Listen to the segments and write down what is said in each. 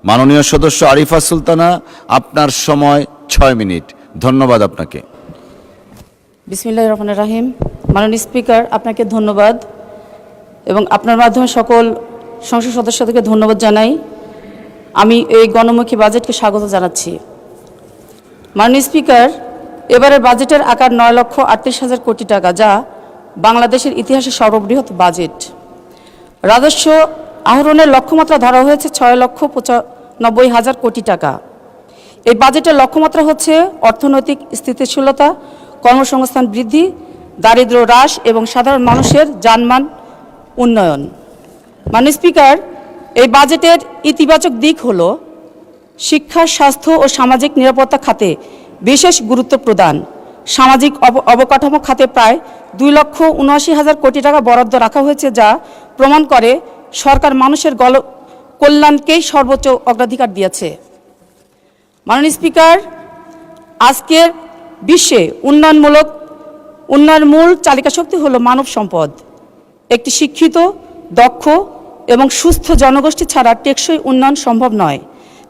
মাননীয় সদস্য আরিফা সুলতানা, আপনার সময় 6 মিনিট। ধন্যবাদ আপনাকে। বিসমিল্লাহির রহমানির রহিম। মাননীয় স্পিকার, আপনাকে ধন্যবাদ এবং আপনার মাধ্যমে সকল সংসদ সদস্যদেরকে ধন্যবাদ জানাই। আমি এই গণমুখী বাজেটকে স্বাগত জানাচ্ছি। মাননীয় স্পিকার, এবারের বাজেটের আকার 9,38,000 কোটি টাকা, যা বাংলাদেশের ইতিহাসে সর্ববৃহৎ বাজেট। রাজস্ব আহরণের লক্ষ্যমাত্রা ধরা হয়েছে 6,95,000 কোটি টাকা। এই বাজেটের লক্ষ্যমাত্রা হচ্ছে অর্থনৈতিক স্থিতিশীলতা, কর্মসংস্থান বৃদ্ধি, দারিদ্র্য হ্রাস এবং সাধারণ মানুষের যানমান উন্নয়ন। মাননীয় স্পিকার, এই বাজেটের ইতিবাচক দিক হল শিক্ষা, স্বাস্থ্য ও সামাজিক নিরাপত্তা খাতে বিশেষ গুরুত্ব প্রদান। সামাজিক অবকাঠামো খাতে প্রায় 2,79,000 কোটি টাকা বরাদ্দ রাখা হয়েছে, যা প্রমাণ করে সরকার মানুষের কল্যাণকেই সর্বোচ্চ অগ্রাধিকার দিয়েছে। মাননীয় স্পিকার, আজকের বিশ্বে উন্নয়নের মূল চালিকা শক্তি হলো মানব সম্পদ। একটি শিক্ষিত, দক্ষ এবং সুস্থ জনগোষ্ঠী ছাড়া টেকসই উন্নয়ন সম্ভব নয়।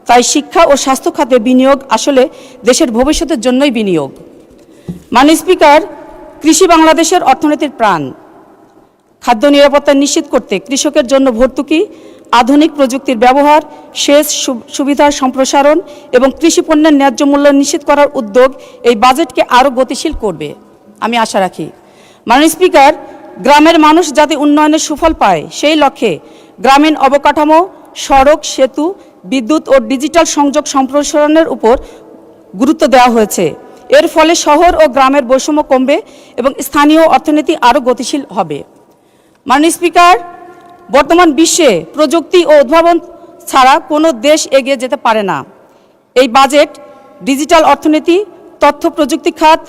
তাই শিক্ষা ও স্বাস্থ্য খাতে বিনিয়োগ আসলে দেশের ভবিষ্যতের জন্যই বিনিয়োগ। মাননীয় স্পিকার, কৃষি বাংলাদেশের অর্থনীতির প্রাণ। খাদ্য নিরাপত্তা নিশ্চিত করতে কৃষকের জন্য ভর্তুকি, আধুনিক প্রযুক্তির ব্যবহার, সেচ সুবিধার সম্প্রসারণ এবং কৃষি পণ্যের ন্যায্য মূল্য নিশ্চিত করার উদ্যোগ এই বাজেটকে আরও গতিশীল করবে, আমি আশা রাখি। মাননীয় স্পিকার, গ্রামের মানুষ যাতে উন্নয়নের সুফল পায়, সেই লক্ষ্যে গ্রামীণ অবকাঠামো, সড়ক, সেতু, বিদ্যুৎ ও ডিজিটাল সংযোগ সম্প্রসারণের উপর গুরুত্ব দেওয়া হয়েছে। এর ফলে শহর ও গ্রামের বৈষম্য কমবে এবং স্থানীয় অর্থনীতি আরও গতিশীল হবে। মাননীয় স্পিকার, বর্তমান বিশ্বে প্রযুক্তি ও উদ্ভাবন ছাড়া কোনো দেশ এগিয়ে যেতে পারে না। এই বাজেট ডিজিটাল অর্থনীতি, তথ্য প্রযুক্তি খাত,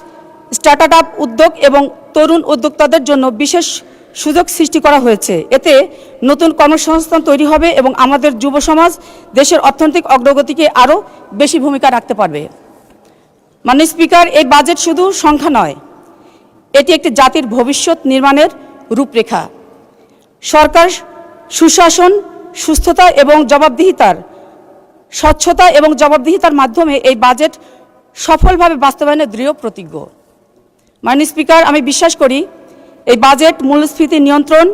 স্টার্টআপ উদ্যোগ এবং তরুণ উদ্যোক্তাদের জন্য বিশেষ সুযোগ সৃষ্টি করা হয়েছে। এতে নতুন কর্মসংস্থান তৈরি হবে এবং আমাদের যুব সমাজ দেশের অর্থনৈতিক অগ্রগতিকে আরও বেশি ভূমিকা রাখতে পারবে। মাননীয় স্পিকার, এই বাজেট শুধু সংখ্যা নয়, এটি একটি জাতির ভবিষ্যৎ নির্মাণের রূপরেখা। সরকার সুশাসন, সুস্থতা এবং স্বচ্ছতা এবং জবাবদিহিতার মাধ্যমে এই বাজেট সফলভাবে বাস্তবায়নের দৃঢ় প্রতিজ্ঞ। মাননীয় স্পিকার, আমি বিশ্বাস করি এই বাজেট মূল্যস্ফীতি নিয়ন্ত্রণ,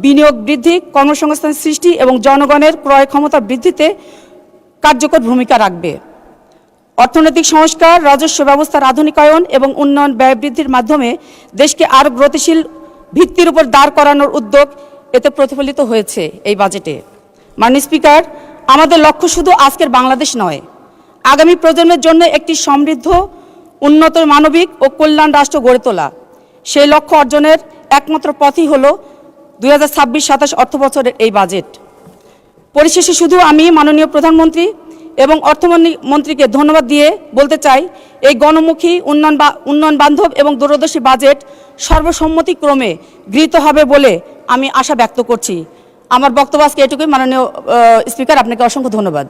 বিনিয়োগ বৃদ্ধি, কর্মসংস্থান সৃষ্টি এবং জনগণের ক্রয় ক্ষমতা বৃদ্ধিতে কার্যকর ভূমিকা রাখবে। অর্থনৈতিক সংস্কার, রাজস্ব ব্যবস্থার আধুনিকায়ন এবং উন্নয়ন ব্যয় বৃদ্ধির মাধ্যমে দেশকে আরও গতিশীল ভিত্তির উপর দাঁড় করানোর উদ্যোগ এতে প্রতিফলিত হয়েছে এই বাজেটে। মাননীয় স্পিকার, আমাদের লক্ষ্য শুধু আজকের বাংলাদেশ নয়, আগামী প্রজন্মের জন্য একটি সমৃদ্ধ, উন্নত, মানবিক ও কল্যাণ রাষ্ট্র গড়ে তোলা। সেই লক্ষ্য অর্জনের একমাত্র পথই হল 2026-27 অর্থবছরের এই বাজেট। পরিশেষে শুধু আমি মাননীয় প্রধানমন্ত্রী এবং অর্থমন্ত্রীকে ধন্যবাদ দিয়ে বলতে চাই, এই গণমুখী, উন্নয়ন বান্ধব এবং দূরদর্শী বাজেট সর্বসম্মতিক্রমে গৃহীত হবে বলে আমি আশা ব্যক্ত করছি। আমার বক্তব্য আজকে এটুকুই। মাননীয় স্পিকার, আপনাকে অসংখ্য ধন্যবাদ।